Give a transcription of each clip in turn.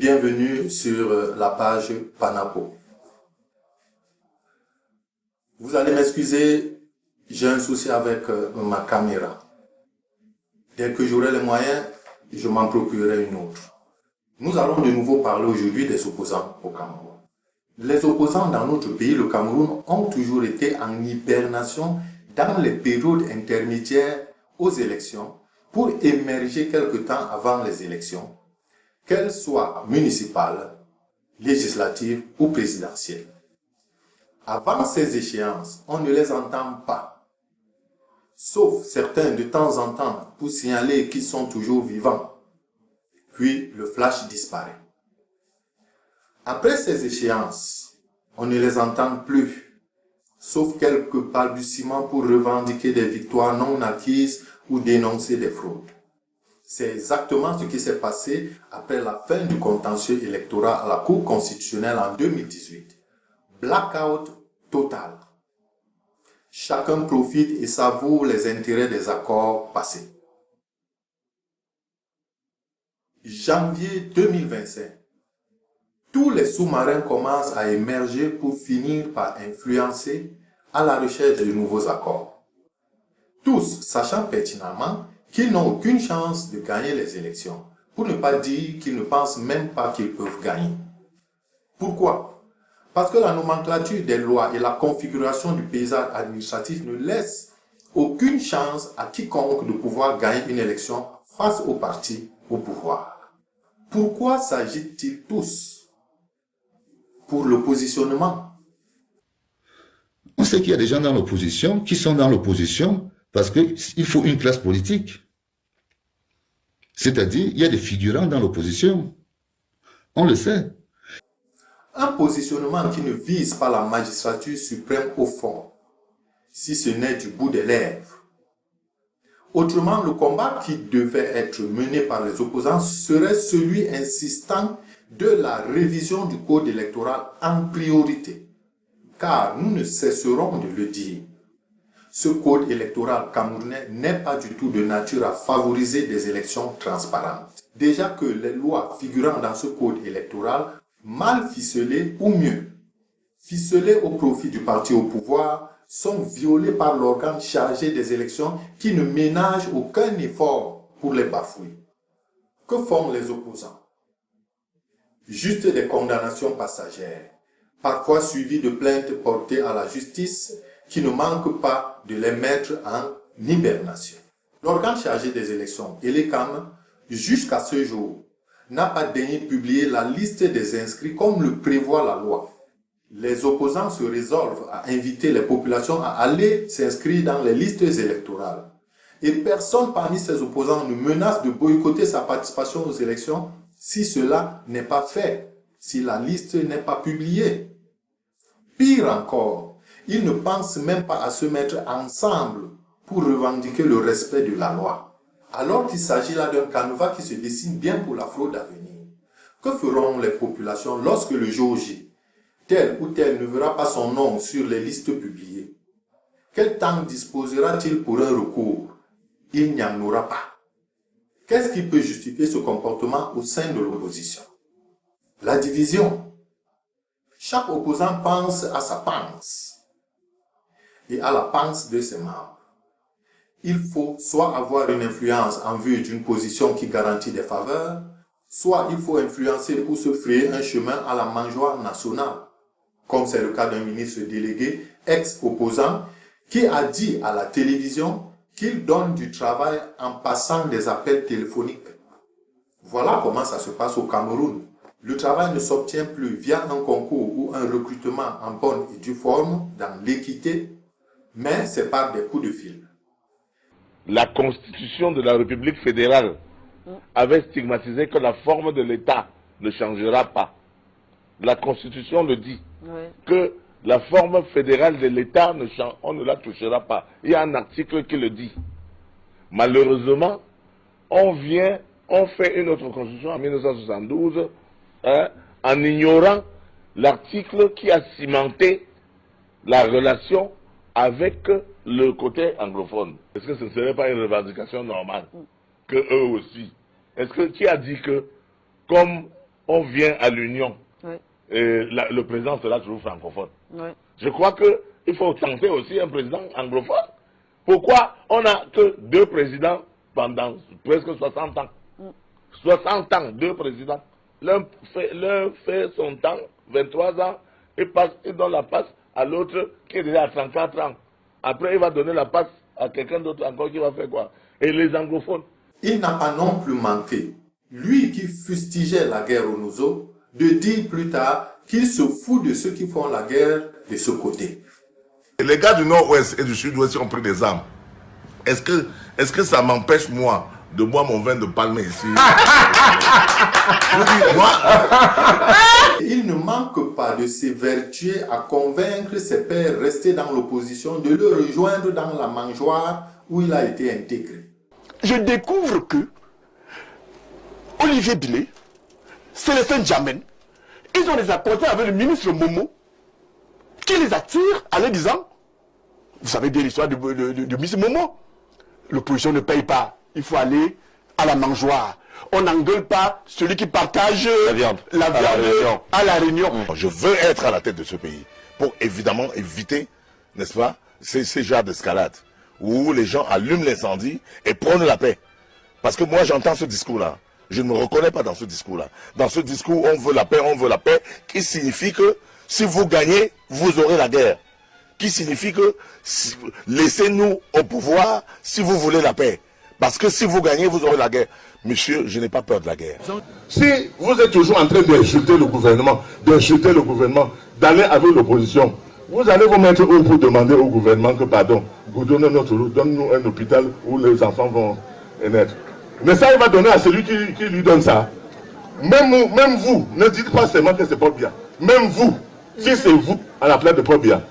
bienvenue sur la page Panapo. Vous allez m'excuser, j'ai un souci avec ma caméra. Dès que j'aurai les moyens, je m'en procurerai une autre. Nous allons de nouveau parler aujourd'hui des opposants au Cameroun. Les opposants dans notre pays, le Cameroun, ont toujours été en hibernation dans les périodes intermédiaires aux élections pour émerger quelque temps avant les élections, qu'elles soient municipales, législatives ou présidentielles. Avant ces échéances, on ne les entend pas, sauf certains de temps en temps pour signaler qu'ils sont toujours vivants. Puis le flash disparaît. Après ces échéances, on ne les entend plus, sauf quelques balbutiements pour revendiquer des victoires non acquises ou dénoncer des fraudes. C'est exactement ce qui s'est passé après la fin du contentieux électoral à la Cour constitutionnelle en 2018. Blackout total. Chacun profite et savoure les intérêts des accords passés. Janvier 2025. Tous les sous-marins commencent à émerger pour finir par influencer à la recherche de nouveaux accords. Tous sachant pertinemment qu'ils n'ont aucune chance de gagner les élections, pour ne pas dire qu'ils ne pensent même pas qu'ils peuvent gagner. Pourquoi? Parce que la nomenclature des lois et la configuration du paysage administratif ne laissent aucune chance à quiconque de pouvoir gagner une élection face aux partis au pouvoir. Pourquoi s'agitent-ils tous pour le positionnement? On sait qu'il y a des gens dans l'opposition qui sont dans l'opposition parce qu'il faut une classe politique. C'est-à-dire, il y a des figurants dans l'opposition. On le sait. Un positionnement qui ne vise pas la magistrature suprême au fond, si ce n'est du bout des lèvres. Autrement, le combat qui devait être mené par les opposants serait celui insistant de la révision du code électoral en priorité. Car nous ne cesserons de le dire. Ce code électoral camerounais n'est pas du tout de nature à favoriser des élections transparentes. Déjà que les lois figurant dans ce code électoral, mal ficelées ou mieux, ficelées au profit du parti au pouvoir, sont violées par l'organe chargé des élections qui ne ménage aucun effort pour les bafouer. Que font les opposants? Juste des condamnations passagères, parfois suivies de plaintes portées à la justice qui ne manquent pas de les mettre en hibernation. L'organe chargé des élections, l'ECAM, jusqu'à ce jour, n'a pas daigné publier la liste des inscrits comme le prévoit la loi. Les opposants se résolvent à inviter les populations à aller s'inscrire dans les listes électorales. Et personne parmi ces opposants ne menace de boycotter sa participation aux élections si cela n'est pas fait, si la liste n'est pas publiée. Pire encore, ils ne pensent même pas à se mettre ensemble pour revendiquer le respect de la loi. Alors qu'il s'agit là d'un canevas qui se dessine bien pour la fraude à venir. Que feront les populations lorsque le jour J, tel ou tel ne verra pas son nom sur les listes publiées? Quel temps disposera-t-il pour un recours? Il n'y en aura pas. Qu'est-ce qui peut justifier ce comportement au sein de l'opposition? La division. Chaque opposant pense à sa panse et à la panse de ses membres. Il faut soit avoir une influence en vue d'une position qui garantit des faveurs, soit il faut influencer pour se frayer un chemin à la mangeoire nationale, comme c'est le cas d'un ministre délégué ex-opposant qui a dit à la télévision qu'il donne du travail en passant des appels téléphoniques. Voilà comment ça se passe au Cameroun. Le travail ne s'obtient plus via un concours ou un recrutement en bonne et due forme dans l'équité, mais c'est par des coups de fil. La Constitution de la République fédérale avait stigmatisé que la forme de l'État ne changera pas. La Constitution le dit, que la forme fédérale de l'État, on ne la touchera pas. Il y a un article qui le dit. Malheureusement, on fait une autre constitution en 1972, en ignorant l'article qui a cimenté la relation avec le côté anglophone. Est-ce que ce ne serait pas une revendication normale que eux aussi? Est-ce que qui a dit que comme on vient à l'union, et le président sera toujours francophone. Je crois qu'il faut tenter aussi un président anglophone. Pourquoi on n'a que 2 présidents pendant presque 60 ans? 60 ans, 2 présidents. L'un fait son temps, 23 ans, il donne la passe à l'autre qui est déjà à 34 ans. Après, il va donner la passe à quelqu'un d'autre encore qui va faire quoi? Et les anglophones. Il n'a pas non plus manqué, lui qui fustigeait la guerre au Nozo, de dire plus tard qu'il se fout de ceux qui font la guerre de ce côté. Et les gars du Nord-Ouest et du Sud-Ouest ont pris des armes. Est-ce que ça m'empêche, moi, de boire mon vin de palme ici? Il ne manque pas de s'évertuer à convaincre ses pairs restés dans l'opposition de le rejoindre dans la mangeoire où il a été intégré. Je découvre que Olivier Billet, Célestin Djamène, ils ont des accords avec le ministre Momo qui les attire en leur disant, vous savez bien l'histoire de ministre Momo, l'opposition ne paye pas, il faut aller à la mangeoire. On n'engueule pas celui qui partage la viande à la réunion. Je veux être à la tête de ce pays pour évidemment éviter, n'est-ce pas, ces genres d'escalade où les gens allument l'incendie et prônent la paix. Parce que moi j'entends ce discours-là. Je ne me reconnais pas dans ce discours-là. Dans ce discours, on veut la paix, qui signifie que si vous gagnez, vous aurez la guerre. Qui signifie que laissez-nous au pouvoir si vous voulez la paix. Parce que si vous gagnez, vous aurez la guerre. Monsieur, je n'ai pas peur de la guerre. Si vous êtes toujours en train d'insulter le gouvernement, d'aller avec l'opposition, vous allez vous mettre où pour demander au gouvernement que, pardon, vous donne-nous un hôpital où les enfants vont naître. Mais ça, il va donner à celui qui lui donne ça. Même vous, ne dites pas seulement que c'est pas bien. Même vous, si c'est vous, à la place de pas bien,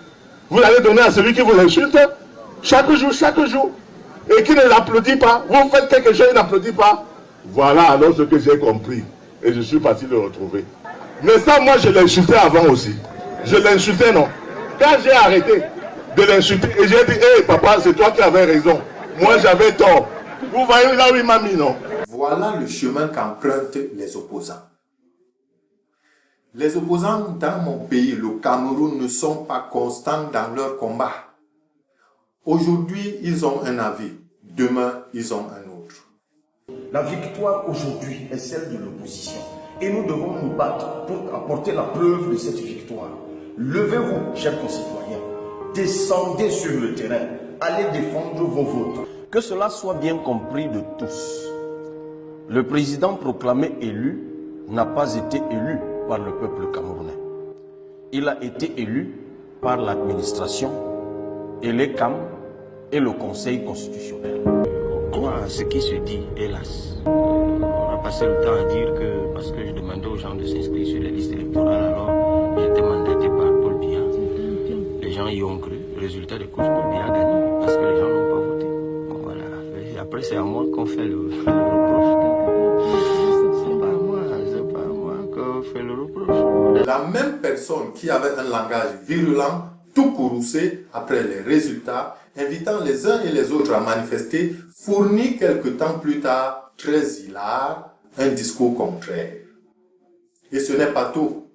vous allez donner à celui qui vous insulte chaque jour. Et qui ne l'applaudit pas. Vous faites quelque chose, il n'applaudit pas. Voilà alors ce que j'ai compris. Et je suis parti le retrouver. Mais ça, moi, je l'insultais avant aussi. Je l'insultais, non. Quand j'ai arrêté de l'insulter, et j'ai dit, hé, papa, c'est toi qui avais raison. Moi, j'avais tort. Vous voyez là où il m'a mis, non? Voilà le chemin qu'empruntent les opposants. Les opposants dans mon pays, le Cameroun, ne sont pas constants dans leur combat. Aujourd'hui, ils ont un avis. Demain, ils ont un autre. La victoire aujourd'hui est celle de l'opposition. Et nous devons nous battre pour apporter la preuve de cette victoire. Levez-vous, chers concitoyens. Descendez sur le terrain. Allez défendre vos votes. Que cela soit bien compris de tous. Le président proclamé élu n'a pas été élu par le peuple camerounais. Il a été élu par l'administration et les CAM et le Conseil constitutionnel. On croit à ce qui se dit, hélas. On a passé le temps à dire que, parce que je demandais aux gens de s'inscrire sur les listes électorales, alors j'étais mandaté par Paul Biya. Les gens y ont cru. Le résultat des courses, Paul Biya a gagné parce que les gens n'ont pas voté. Bon, voilà. Et après, c'est à moi qu'on fait le reproche. C'est pas à moi qu'on fait le reproche. La même personne qui avait un langage virulent, tout courroucé après les résultats, invitant les uns et les autres à manifester, fournit quelque temps plus tard, très hilar, un discours contraire. Et ce n'est pas tout.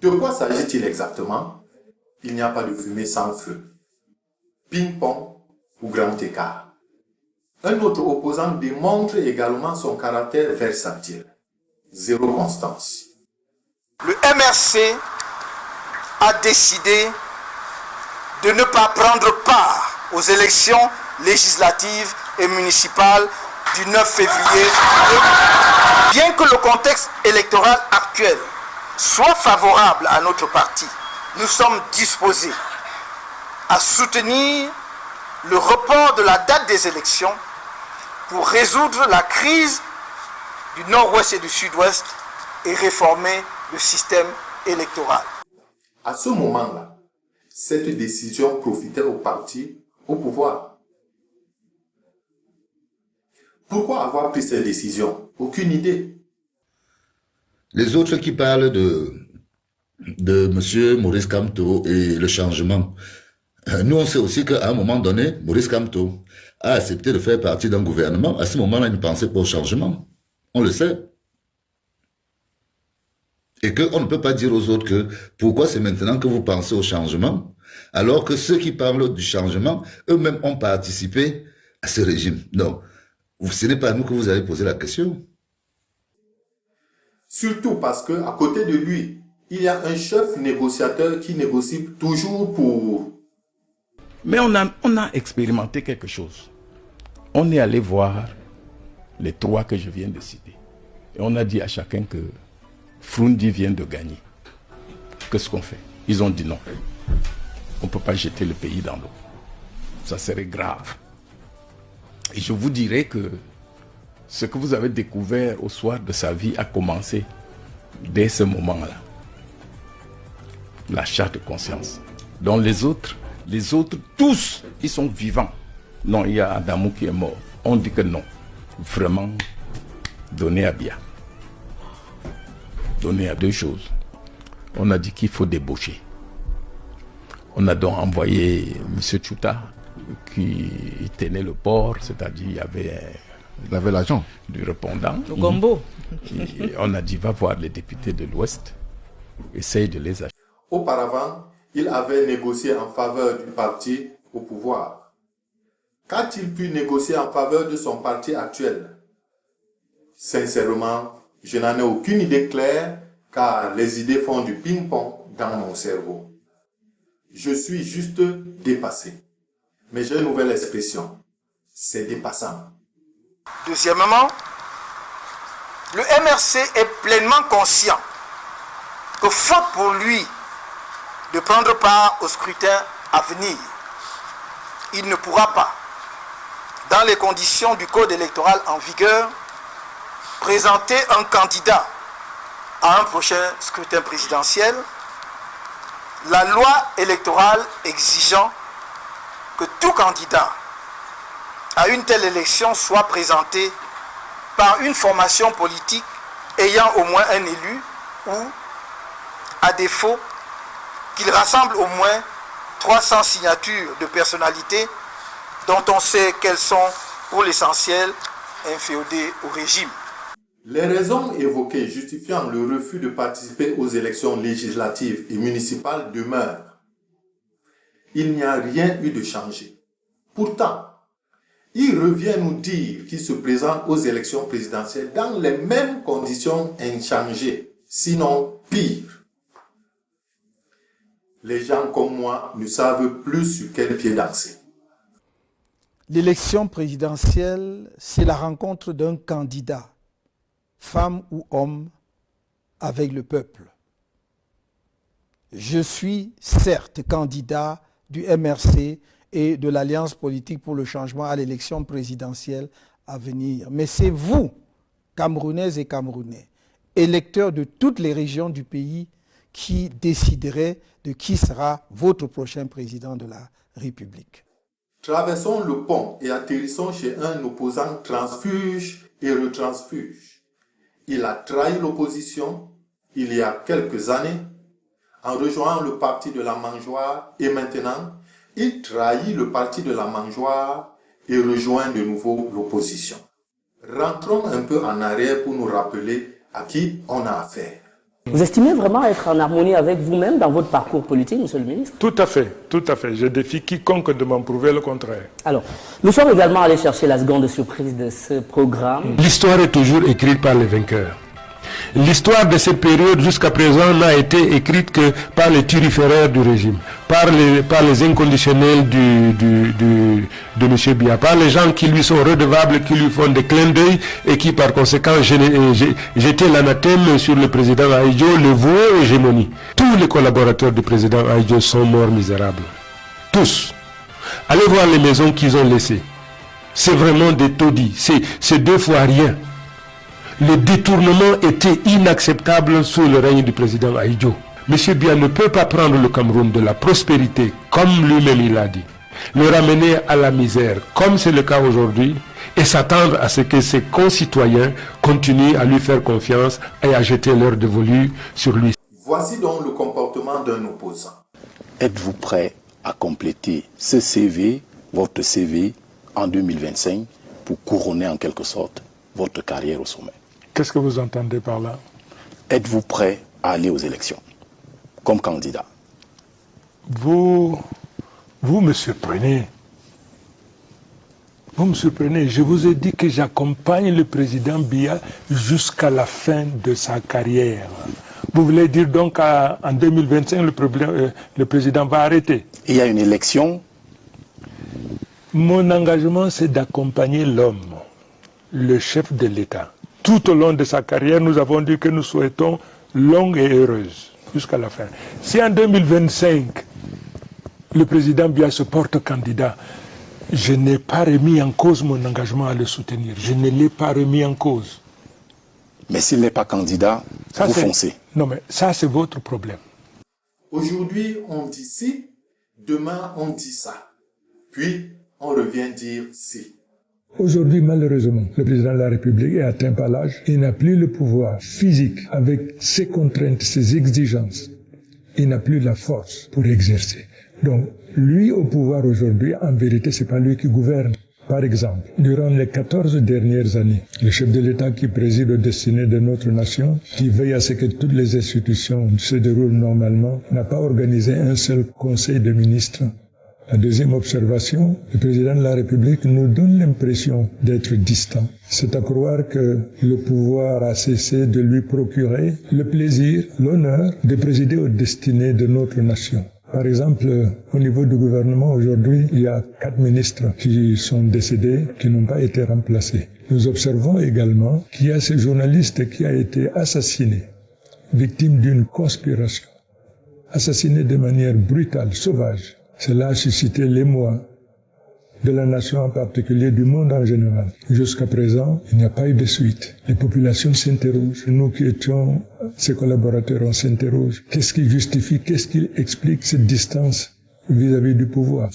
De quoi s'agit-il exactement? Il n'y a pas de fumée sans feu. Ping-pong ou grand écart. Un autre opposant démontre également son caractère versatile. Zéro constance. Le MRC a décidé de ne pas prendre part aux élections législatives et municipales du 9 février. Bien que le contexte électoral actuel soit favorable à notre parti, nous sommes disposés à soutenir le report de la date des élections pour résoudre la crise du nord-ouest et du sud-ouest et réformer le système électoral. À ce moment-là, cette décision profitait au parti au pouvoir. Pourquoi avoir pris cette décision? Aucune idée. Les autres qui parlent de M. Maurice Kamto et le changement, nous on sait aussi qu'à un moment donné, Maurice Kamto a accepté de faire partie d'un gouvernement. À ce moment-là, il ne pensait pas au changement. On le sait. Et qu'on ne peut pas dire aux autres que pourquoi c'est maintenant que vous pensez au changement, alors que ceux qui parlent du changement, eux-mêmes ont participé à ce régime. Non, ce n'est pas à nous que vous avez posé la question. Surtout parce qu'à côté de lui, il y a un chef négociateur qui négocie toujours pour... Mais on a expérimenté quelque chose. On est allé voir les trois que je viens de citer. Et on a dit à chacun que Frundi vient de gagner. Qu'est-ce qu'on fait? Ils ont dit non. On ne peut pas jeter le pays dans l'eau. Ça serait grave. Et je vous dirais que ce que vous avez découvert au soir de sa vie a commencé dès ce moment-là. L'achat de conscience. Donc les autres, tous, ils sont vivants. Non, il y a Adamou qui est mort. On dit que non. Vraiment, donner à bien. Donner à deux choses. On a dit qu'il faut débaucher. On a donc envoyé M. Tchouta, qui tenait le port, c'est-à-dire il avait l'argent du répondant. Le gombo. On a dit, va voir les députés de l'Ouest, essaye de les acheter. Auparavant, il avait négocié en faveur du parti au pouvoir. Qu'a-t-il pu négocier en faveur de son parti actuel? Sincèrement, je n'en ai aucune idée claire, car les idées font du ping-pong dans mon cerveau. Je suis juste dépassé. Mais j'ai une nouvelle expression. C'est dépassant. Deuxièmement, le MRC est pleinement conscient que faute pour lui de prendre part au scrutin à venir, il ne pourra pas, dans les conditions du code électoral en vigueur, présenter un candidat à un prochain scrutin présidentiel, la loi électorale exigeant que tout candidat à une telle élection soit présenté par une formation politique ayant au moins un élu ou, à défaut, qu'il rassemble au moins 300 signatures de personnalités dont on sait qu'elles sont, pour l'essentiel, inféodées au régime. Les raisons évoquées justifiant le refus de participer aux élections législatives et municipales demeurent. Il n'y a rien eu de changé. Pourtant, il revient nous dire qu'il se présente aux élections présidentielles dans les mêmes conditions inchangées, sinon pire. Les gens comme moi ne savent plus sur quel pied danser. L'élection présidentielle, c'est la rencontre d'un candidat, femme ou homme, avec le peuple. Je suis certes candidat du MRC et de l'Alliance politique pour le changement à l'élection présidentielle à venir. Mais c'est vous, Camerounaises et Camerounais, électeurs de toutes les régions du pays, qui déciderez de qui sera votre prochain président de la République. Traversons le pont et atterrissons chez un opposant transfuge et retransfuge. Il a trahi l'opposition il y a quelques années en rejoignant le parti de la mangeoire et maintenant, il trahit le parti de la mangeoire et rejoint de nouveau l'opposition. Rentrons un peu en arrière pour nous rappeler à qui on a affaire. Vous estimez vraiment être en harmonie avec vous-même dans votre parcours politique, monsieur le ministre? Tout à fait, tout à fait. Je défie quiconque de m'en prouver le contraire. Alors, nous sommes également allés chercher la seconde surprise de ce programme. L'histoire est toujours écrite par les vainqueurs. L'histoire de cette période jusqu'à présent n'a été écrite que par les turiféraires du régime, par les inconditionnels de M. Biya, par les gens qui lui sont redevables, qui lui font des clins d'œil et qui par conséquent jetaient l'anathème sur le président Ahidjo, le voué hégémonie. Tous les collaborateurs du président Ahidjo sont morts misérables. Tous. Allez voir les maisons qu'ils ont laissées. C'est vraiment des taudis. C'est 2 fois rien. Le détournement était inacceptable sous le règne du président Ahidjo. M. Biya ne peut pas prendre le Cameroun de la prospérité, comme lui-même il a dit, le ramener à la misère, comme c'est le cas aujourd'hui, et s'attendre à ce que ses concitoyens continuent à lui faire confiance et à jeter leur dévolu sur lui. Voici donc le comportement d'un opposant. Êtes-vous prêt à compléter ce CV, votre CV, en 2025, pour couronner en quelque sorte votre carrière au sommet? Qu'est-ce que vous entendez par là? Êtes-vous prêt à aller aux élections comme candidat? Vous me surprenez. Vous me surprenez. Je vous ai dit que j'accompagne le président Biya jusqu'à la fin de sa carrière. Vous voulez dire donc qu'en 2025, le président va arrêter? Il y a une élection. Mon engagement, c'est d'accompagner l'homme, le chef de l'État. Tout au long de sa carrière, nous avons dit que nous souhaitons longue et heureuse jusqu'à la fin. Si en 2025, le président Biya se porte candidat, je n'ai pas remis en cause mon engagement à le soutenir. Je ne l'ai pas remis en cause. Mais s'il n'est pas candidat, vous foncez. Non, mais ça, c'est votre problème. Aujourd'hui, on dit ci, demain, on dit ça. Puis, on revient dire ci. Aujourd'hui, malheureusement, le président de la République est atteint par l'âge. Il n'a plus le pouvoir physique avec ses contraintes, ses exigences. Il n'a plus la force pour exercer. Donc, lui au pouvoir aujourd'hui, en vérité, c'est pas lui qui gouverne. Par exemple, durant les 14 dernières années, le chef de l'État qui préside aux destinées de notre nation, qui veille à ce que toutes les institutions se déroulent normalement, n'a pas organisé un seul conseil de ministres. La deuxième observation, le président de la République nous donne l'impression d'être distant. C'est à croire que le pouvoir a cessé de lui procurer le plaisir, l'honneur de présider aux destinées de notre nation. Par exemple, au niveau du gouvernement, aujourd'hui, il y a 4 ministres qui sont décédés, qui n'ont pas été remplacés. Nous observons également qu'il y a ce journaliste qui a été assassiné, victime d'une conspiration, assassiné de manière brutale, sauvage. Cela a suscité l'émoi de la nation en particulier, du monde en général. Jusqu'à présent, il n'y a pas eu de suite. Les populations s'interrogent. Nous qui étions ses collaborateurs, on s'interroge. Qu'est-ce qui justifie, qu'est-ce qui explique cette distance vis-à-vis du pouvoir?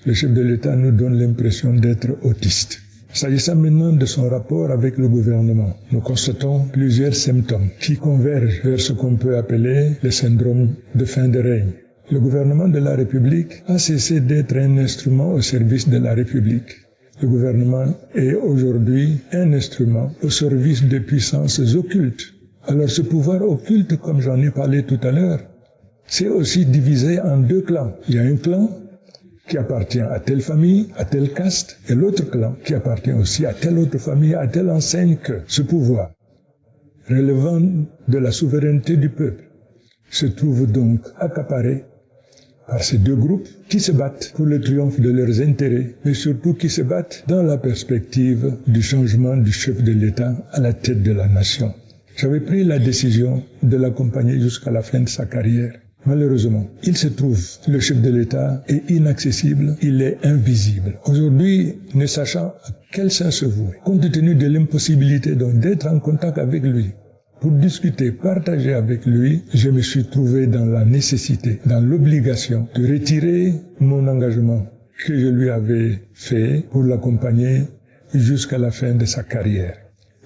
Le chef de l'État nous donne l'impression d'être autiste. S'agissant maintenant de son rapport avec le gouvernement, nous constatons plusieurs symptômes qui convergent vers ce qu'on peut appeler le syndrome de fin de règne. Le gouvernement de la République a cessé d'être un instrument au service de la République. Le gouvernement est aujourd'hui un instrument au service de puissances occultes. Alors ce pouvoir occulte, comme j'en ai parlé tout à l'heure, c'est aussi divisé en 2 clans. Il y a un clan qui appartient à telle famille, à telle caste, et l'autre clan qui appartient aussi à telle autre famille, à telle enseigne que ce pouvoir, relevant de la souveraineté du peuple, se trouve donc accaparé par ces 2 groupes qui se battent pour le triomphe de leurs intérêts, mais surtout qui se battent dans la perspective du changement du chef de l'État à la tête de la nation. J'avais pris la décision de l'accompagner jusqu'à la fin de sa carrière. Malheureusement, il se trouve, le chef de l'État est inaccessible, il est invisible. Aujourd'hui, ne sachant à quel sens se vouer, compte tenu de l'impossibilité donc d'être en contact avec lui, pour discuter, partager avec lui, je me suis trouvé dans la nécessité, dans l'obligation de retirer mon engagement que je lui avais fait pour l'accompagner jusqu'à la fin de sa carrière.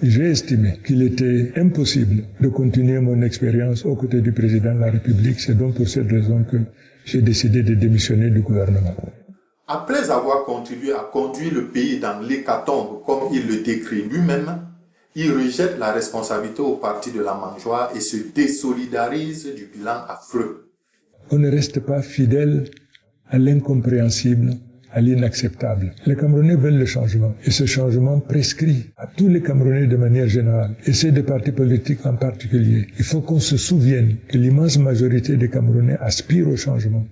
J'ai estimé qu'il était impossible de continuer mon expérience aux côtés du président de la République. C'est donc pour cette raison que j'ai décidé de démissionner du gouvernement. Après avoir contribué à conduire le pays dans l'hécatombe comme il le décrit lui-même, il rejette la responsabilité au parti de la mangeoire et se désolidarise du bilan affreux. On ne reste pas fidèle à l'incompréhensible à l'inacceptable. Les Camerounais veulent le changement et ce changement prescrit à tous les Camerounais de manière générale et ces deux partis politiques en particulier. Il faut qu'on se souvienne que l'immense majorité des Camerounais aspirent au changement.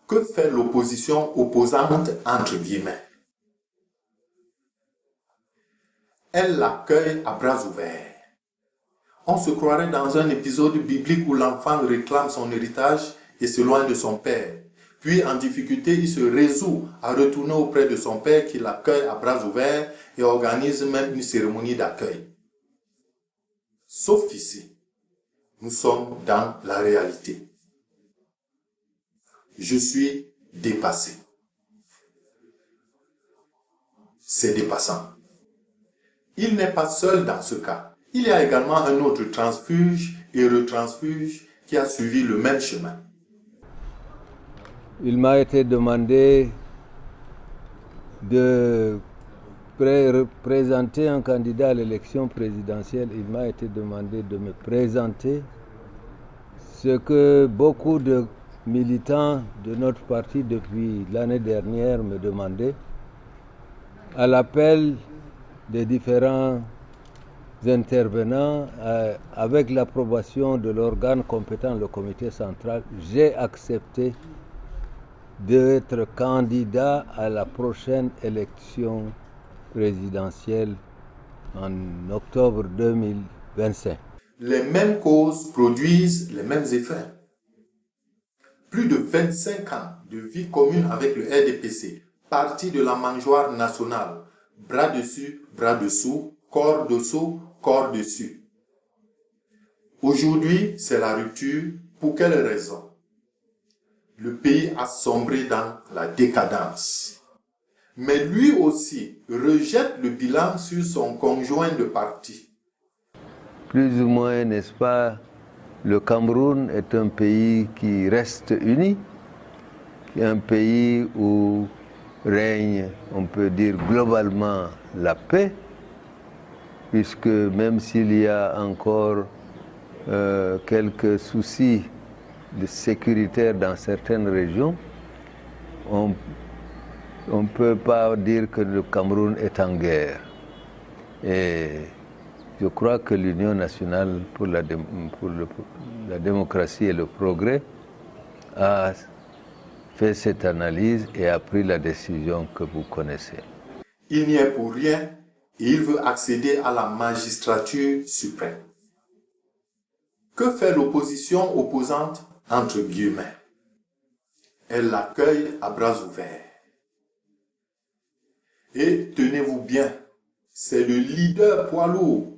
Que fait l'opposition opposante entre guillemets? Elle l'accueille à bras ouverts. On se croirait dans un épisode biblique où l'enfant réclame son héritage et s'éloigne de son père. Puis en difficulté, il se résout à retourner auprès de son père qui l'accueille à bras ouverts et organise même une cérémonie d'accueil. Sauf qu'ici, nous sommes dans la réalité. Je suis dépassé. C'est dépassant. Il n'est pas seul dans ce cas. Il y a également un autre transfuge et retransfuge qui a suivi le même chemin. Il m'a été demandé de présenter un candidat à l'élection présidentielle. Il m'a été demandé de me présenter, ce que beaucoup de militants de notre parti depuis l'année dernière me demandaient. À l'appel des différents intervenants, avec l'approbation de l'organe compétent, le comité central, j'ai accepté d'être candidat à la prochaine élection présidentielle en octobre 2025. Les mêmes causes produisent les mêmes effets. Plus de 25 ans de vie commune avec le RDPC, parti de la mangeoire nationale, bras dessus, bras dessous, corps dessous, corps dessus. Aujourd'hui, c'est la rupture. Pour quelle raison? Le pays a sombré dans la décadence. Mais lui aussi rejette le bilan sur son conjoint de parti. Plus ou moins, n'est-ce pas, le Cameroun est un pays qui reste uni, un pays où règne, on peut dire globalement, la paix, puisque même s'il y a encore quelques soucis sécuritaires dans certaines régions, on ne peut pas dire que le Cameroun est en guerre. Et je crois que l'Union nationale pour la démocratie et le progrès a fait cette analyse et a pris la décision que vous connaissez. Il n'y est pour rien et il veut accéder à la magistrature suprême. Que fait l'opposition opposante entre guillemets? Elle l'accueille à bras ouverts. Et tenez-vous bien, c'est le leader poids lourd,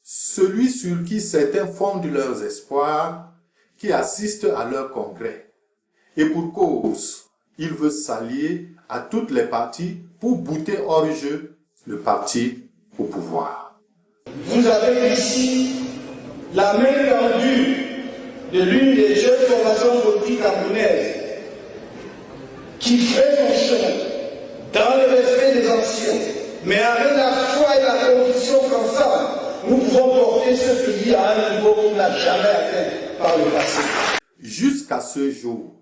celui sur qui certains fondent leurs espoirs, qui assiste à leur congrès. Et pour cause, il veut s'allier à toutes les parties pour bouter hors jeu le parti au pouvoir. Vous avez ici la main tendue de l'une des jeunes formations politiques camerounaises qui fait son chemin dans le respect des anciens, mais avec la foi et la conviction qu'ensemble, nous pouvons porter ce pays à un niveau qu'on n'a jamais atteint par le passé. Jusqu'à ce jour,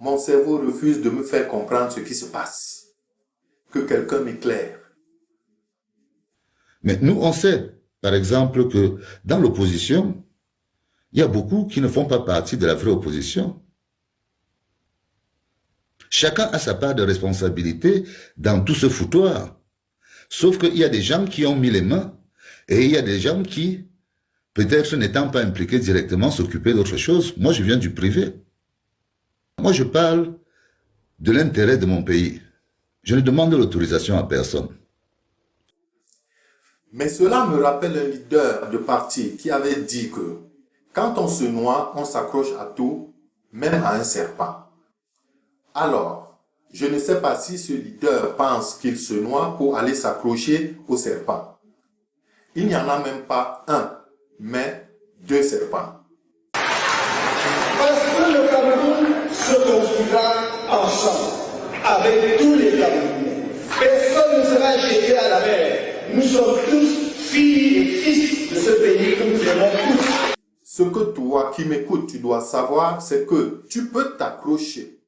mon cerveau refuse de me faire comprendre ce qui se passe. Que quelqu'un m'éclaire. Mais nous, on sait, par exemple, que dans l'opposition, il y a beaucoup qui ne font pas partie de la vraie opposition. Chacun a sa part de responsabilité dans tout ce foutoir. Sauf qu'il y a des gens qui ont mis les mains et il y a des gens qui, peut-être n'étant pas impliqués directement, s'occupaient d'autre chose. Moi, je viens du privé. Moi, je parle de l'intérêt de mon pays. Je ne demande l'autorisation à personne. Mais cela me rappelle un leader de parti qui avait dit que quand on se noie, on s'accroche à tout, même à un serpent. Alors, je ne sais pas si ce leader pense qu'il se noie pour aller s'accrocher au serpent. Il n'y en a même pas un, mais 2 serpents. Parce que le Cameroun se construira ensemble, avec tous les Camerounais. Personne ne sera jeté à la mer. Nous sommes tous filles et fils de ce pays que nous aimons tous. Ce que toi qui m'écoutes, tu dois savoir, c'est que tu peux t'accrocher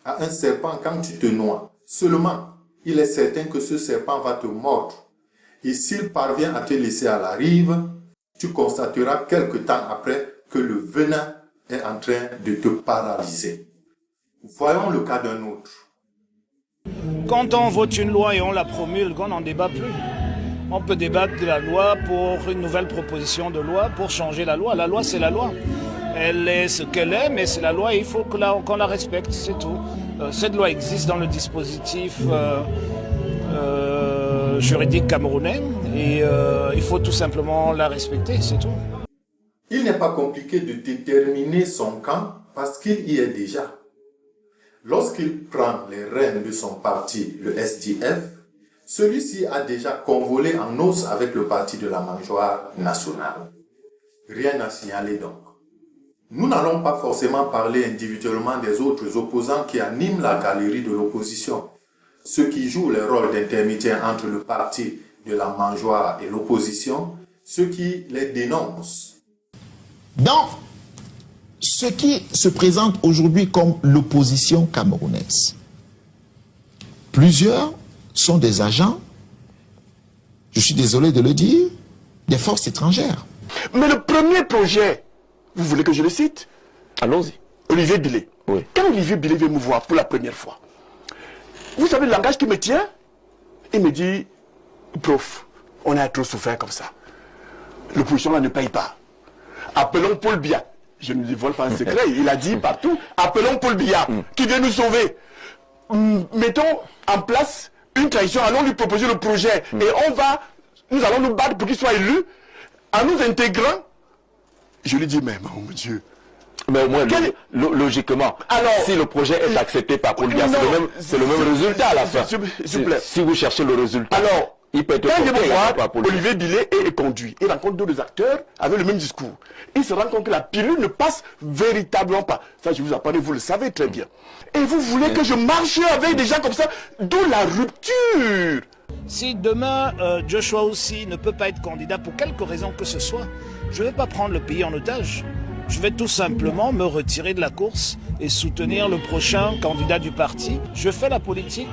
à un serpent quand tu te noies. Seulement, il est certain que ce serpent va te mordre. Et s'il parvient à te laisser à la rive, tu constateras quelque temps après que le venin est en train de te paralyser. Voyons le cas d'un autre. Quand on vote une loi et on la promulgue, on n'en débat plus. On peut débattre de la loi pour une nouvelle proposition de loi, pour changer la loi. La loi, c'est la loi. Elle est ce qu'elle est, mais c'est la loi et il faut qu'on la respecte, c'est tout. Cette loi existe dans le dispositif juridique camerounais et il faut tout simplement la respecter, c'est tout. Il n'est pas compliqué de déterminer son camp parce qu'il y est déjà. Lorsqu'il prend les rênes de son parti, le SDF, celui-ci a déjà convolé en os avec le parti de la mangeoire nationale. Rien à signaler donc. Nous n'allons pas forcément parler individuellement des autres opposants qui animent la galerie de l'opposition, ceux qui jouent le rôle d'intermédiaire entre le parti de la mangeoire et l'opposition, ceux qui les dénoncent. Dans ce qui se présente aujourd'hui comme l'opposition camerounaise, plusieurs sont des agents, je suis désolé de le dire, des forces étrangères. Mais le premier projet, vous voulez que je le cite? Allons-y. Olivier Bilé. Oui. Quand Olivier Bilé vient me voir pour la première fois, vous savez le langage qui me tient? Il me dit, prof, on a trop souffert comme ça. L'opposition là ne paye pas. Appelons Paul Biya. Je ne dévoile pas un secret, il a dit partout, appelons Paul Biya, qui vient nous sauver. Mettons en place une tradition, allons lui proposer le projet et nous allons nous battre pour qu'il soit élu en nous intégrant. Je lui dis, mais mon Dieu. Mais au moins, logiquement, alors, si le projet est accepté par Paul Biya, c'est le même résultat à la fin. S'il vous plaît. Si vous cherchez le résultat, alors, il peut être quand il porté voir par Paul Biya. Olivier Bilé est conduit. Il rencontre d'autres acteurs avec le même discours. Il se rend compte que la pilule ne passe véritablement pas. Ça, je vous apprends, vous le savez très bien. Et vous voulez que je marche avec des gens comme ça, d'où la rupture. Si demain, Joshua aussi ne peut pas être candidat pour quelque raison que ce soit, je ne vais pas prendre le pays en otage. Je vais tout simplement me retirer de la course et soutenir le prochain candidat du parti. Je fais la politique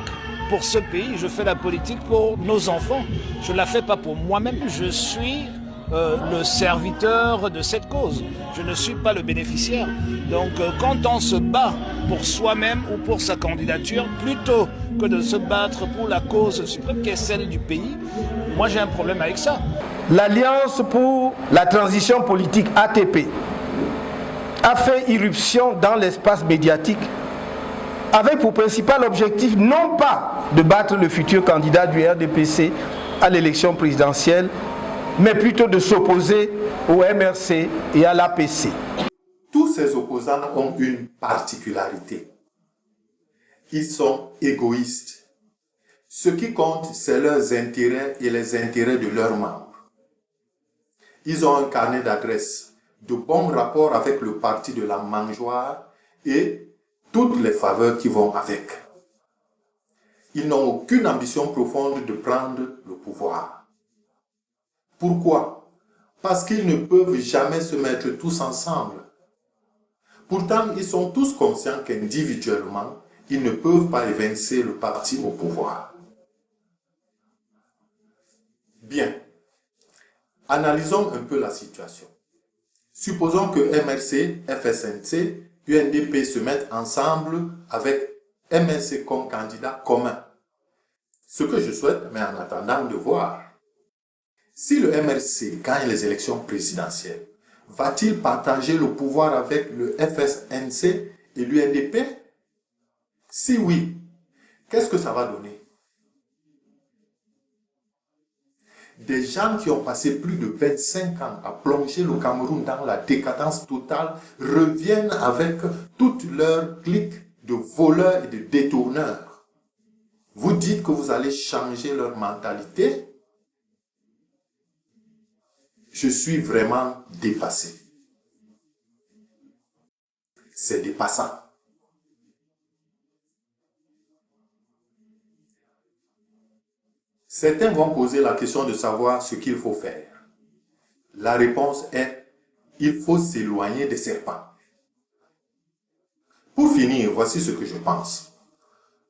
pour ce pays, je fais la politique pour nos enfants. Je ne la fais pas pour moi-même. Je suis le serviteur de cette cause. Je ne suis pas le bénéficiaire. Donc quand on se bat pour soi-même ou pour sa candidature, plutôt que de se battre pour la cause suprême qui est celle du pays, moi j'ai un problème avec ça. L'Alliance pour la transition politique ATP a fait irruption dans l'espace médiatique avec pour principal objectif non pas de battre le futur candidat du RDPC à l'élection présidentielle, mais plutôt de s'opposer au MRC et à l'APC. Tous ces opposants ont une particularité. Ils sont égoïstes. Ce qui compte, c'est leurs intérêts et les intérêts de leurs membres. Ils ont un carnet d'adresses, de bons rapports avec le parti de la mangeoire et toutes les faveurs qui vont avec. Ils n'ont aucune ambition profonde de prendre le pouvoir. Pourquoi? Parce qu'ils ne peuvent jamais se mettre tous ensemble. Pourtant, ils sont tous conscients qu'individuellement, ils ne peuvent pas évincer le parti au pouvoir. Bien, analysons un peu la situation. Supposons que MRC, FSNC, UNDP se mettent ensemble avec MRC comme candidat commun. Ce que je souhaite, mais en attendant de voir, si le MRC gagne les élections présidentielles, va-t-il partager le pouvoir avec le FSNC et l'UNDP? Si oui, qu'est-ce que ça va donner? Des gens qui ont passé plus de 25 ans à plonger le Cameroun dans la décadence totale reviennent avec toute leur clique de voleurs et de détourneurs. Vous dites que vous allez changer leur mentalité? Je suis vraiment dépassé. C'est dépassant. Certains vont poser la question de savoir ce qu'il faut faire. La réponse est, il faut s'éloigner des serpents. Pour finir, voici ce que je pense.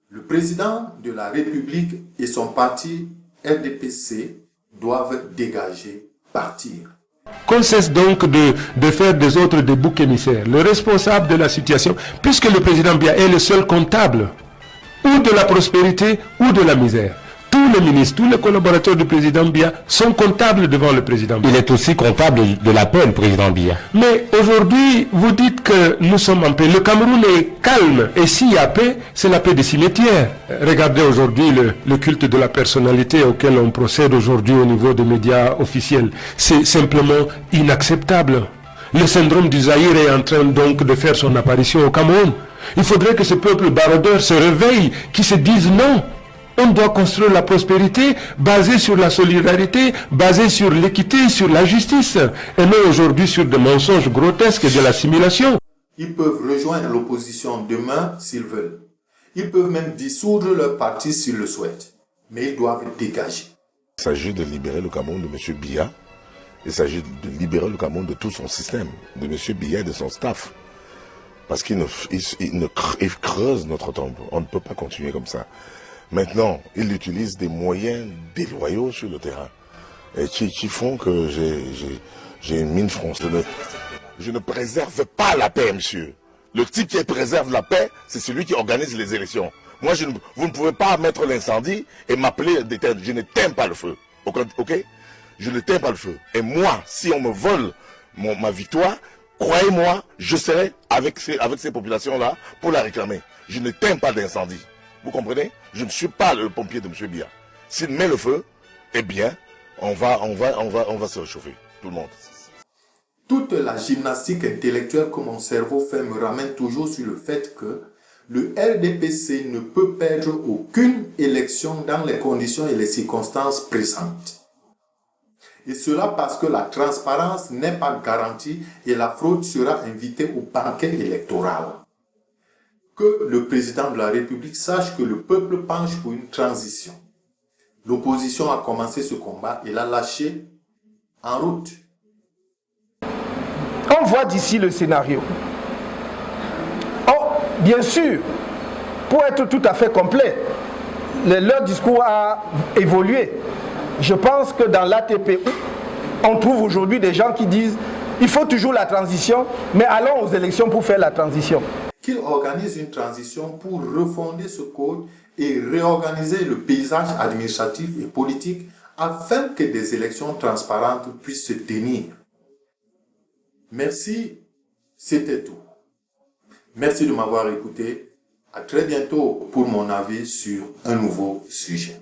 Le président de la République et son parti RDPC doivent dégager, partir. Qu'on cesse donc de faire des autres des boucs émissaires. Le responsable de la situation, puisque le président Biya est le seul comptable, ou de la prospérité ou de la misère. Tous les ministres, tous les collaborateurs du président Biya sont comptables devant le président Biya. Il est aussi comptable de la paix, le président Biya. Mais aujourd'hui, vous dites que nous sommes en paix. Le Cameroun est calme. Et s'il y a paix, c'est la paix des cimetières. Regardez aujourd'hui le culte de la personnalité auquel on procède aujourd'hui au niveau des médias officiels. C'est simplement inacceptable. Le syndrome du Zaïre est en train donc de faire son apparition au Cameroun. Il faudrait que ce peuple baroudeur se réveille, qui se dise non. On doit construire la prospérité basée sur la solidarité, basée sur l'équité, sur la justice, et non aujourd'hui sur des mensonges grotesques et de l'assimilation. Ils peuvent rejoindre l'opposition demain s'ils veulent. Ils peuvent même dissoudre leur parti s'ils le souhaitent. Mais ils doivent dégager. Il s'agit de libérer le Cameroun de M. Biya. Il s'agit de libérer le Cameroun de tout son système, de M. Biya et de son staff. Parce qu'ils creusent notre tombe. On ne peut pas continuer comme ça. Maintenant, il utilise des moyens déloyaux sur le terrain et qui font que j'ai une mine froncée. Je ne préserve pas la paix, monsieur. Le type qui préserve la paix, c'est celui qui organise les élections. Moi, vous ne pouvez pas mettre l'incendie et m'appeler d'éteindre. Je n'éteins pas le feu. Ok? Je n'éteins pas le feu. Et moi, si on me vole ma victoire, croyez-moi, je serai avec ces populations-là pour la réclamer. Je n'éteins pas d'incendie. Vous comprenez? Je ne suis pas le pompier de M. Biya. S'il met le feu, eh bien, on va se réchauffer, tout le monde. Toute la gymnastique intellectuelle que mon cerveau fait me ramène toujours sur le fait que le RDPC ne peut perdre aucune élection dans les conditions et les circonstances présentes. Et cela parce que la transparence n'est pas garantie et la fraude sera invitée au banquet électoral. Que le président de la République sache que le peuple penche pour une transition. L'opposition a commencé ce combat et l'a lâché en route. On voit d'ici le scénario. Oh, bien sûr, pour être tout à fait complet, leur discours a évolué. Je pense que dans l'ATP, on trouve aujourd'hui des gens qui disent il faut toujours la transition, mais allons aux élections pour faire la transition. Qu'il organise une transition pour refonder ce code et réorganiser le paysage administratif et politique afin que des élections transparentes puissent se tenir. Merci, c'était tout. Merci de m'avoir écouté. À très bientôt pour mon avis sur un nouveau sujet.